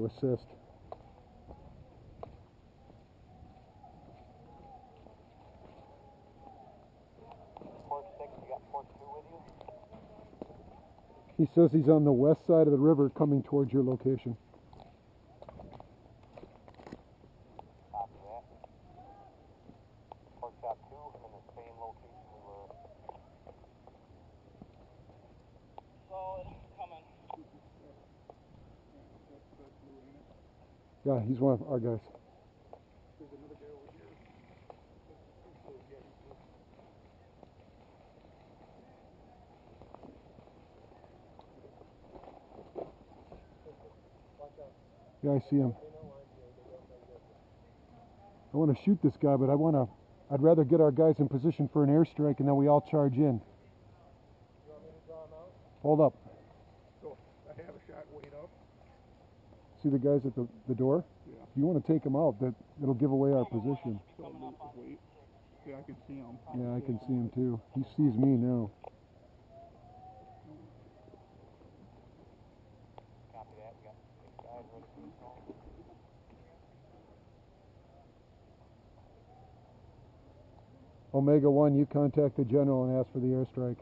to assist. Pork 6, you got Pork 2 with you? He says he's on the west side of the river coming towards your location. Copy that. Porkchop 2, I'm in the same location we were. Solid, coming. Yeah, he's one of our guys. There's another guy over here. Yeah, I see him. I want to shoot this guy, but I'd rather get our guys in position for an airstrike and then we all charge in. You want me to draw him out? Hold up. So, I have a shot weight up. See the guys at the door? Yeah. If you want to take them out, it'll give away our position. So, wait. Yeah, I can see him. Yeah, I can see him too. He sees me now. Copy that, we got 6 guys ready for this call. Omega 1, you contact the general and ask for the airstrike.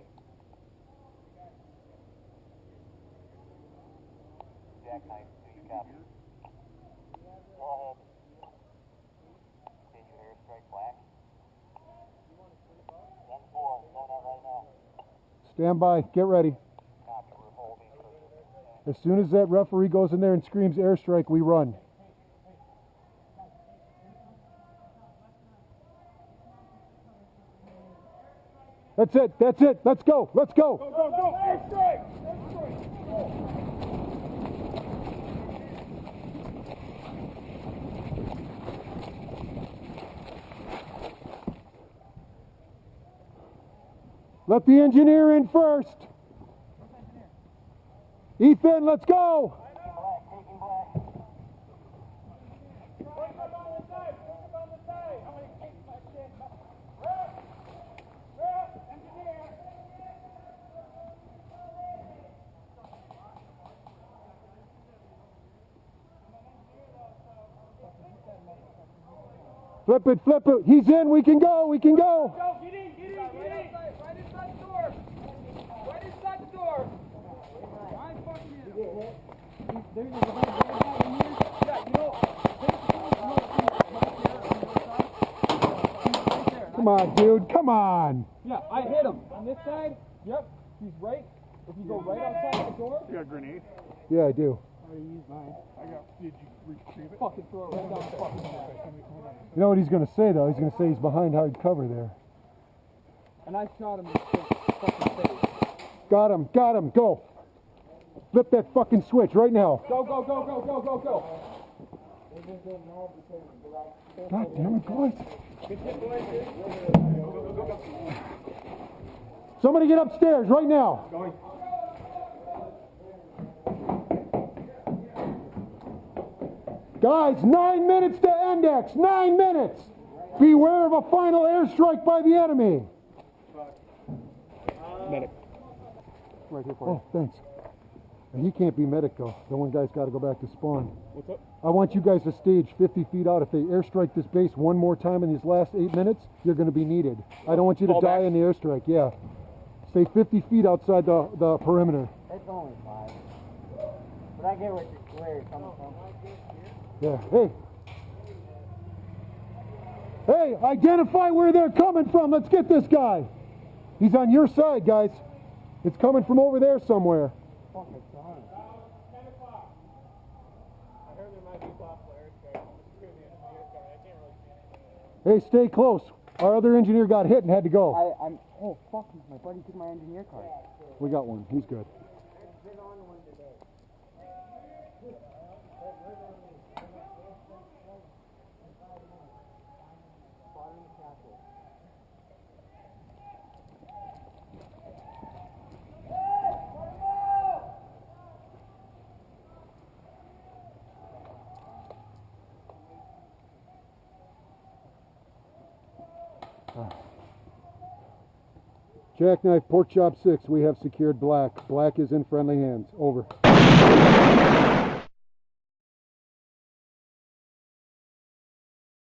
Jackknife, do you copy? Go ahead. Continue airstrike Black. 10-4, going out right now. Stand by. Get ready. Copy, we're holding. As soon as that referee goes in there and screams airstrike, we run. That's it. That's it. Let's go. Let's go. Go, go, go! Airstrike! Let the engineer in first. Ethan, let's go. Taking Black, taking Black. Flip it, flip it. He's in. We can go. We can go. Go, get in, get in, get in! Right inside the door! Right inside the door! I'm fucking in. There's a guy in here. Yeah, you know, Come on, dude. Come on. yeah, I hit him. On this side, yep, he's right. If you go right outside the door. You got a grenade? Yeah, I do. I used mine. Did you retrieve it? Fucking throw it right down the fucking back. You know what he's going to say, though? He's going to say he's behind hard cover there. And I shot him in the fucking face. Got him. Got him. Go. Flip that fucking switch right now. Go, go, go, go, go, go, go. God damn it, guys. Somebody get upstairs right now. Going. Guys, 9 minutes to index. 9 minutes. Beware of a final airstrike by the enemy. Medic. Right here for you. Oh, thanks. And he can't be medic, though. The one guy's got to go back to spawn. What's up? I want you guys to stage 50 feet out. If they airstrike this base one more time in these last 8 minutes, you're going to be needed. I don't want you to Fall die back. in the airstrike. Yeah. Stay 50 feet outside the perimeter. It's only 5. But I get where you're coming from. Yeah. Hey. Hey, identify where they're coming from. Let's get this guy. He's on your side, guys. It's coming from over there somewhere. Fuck, it's on. 10 o'clock. I heard there might be possible airstrike. It's clear the enemy airstrike. I can't really see anything. Hey, stay close. Our other engineer got hit and had to go. Oh, fuck, my buddy took my engineer card. We got one. He's good. It's been on one today. Jackknife, Porkchop 6, we have secured Black. Black is in friendly hands. Over.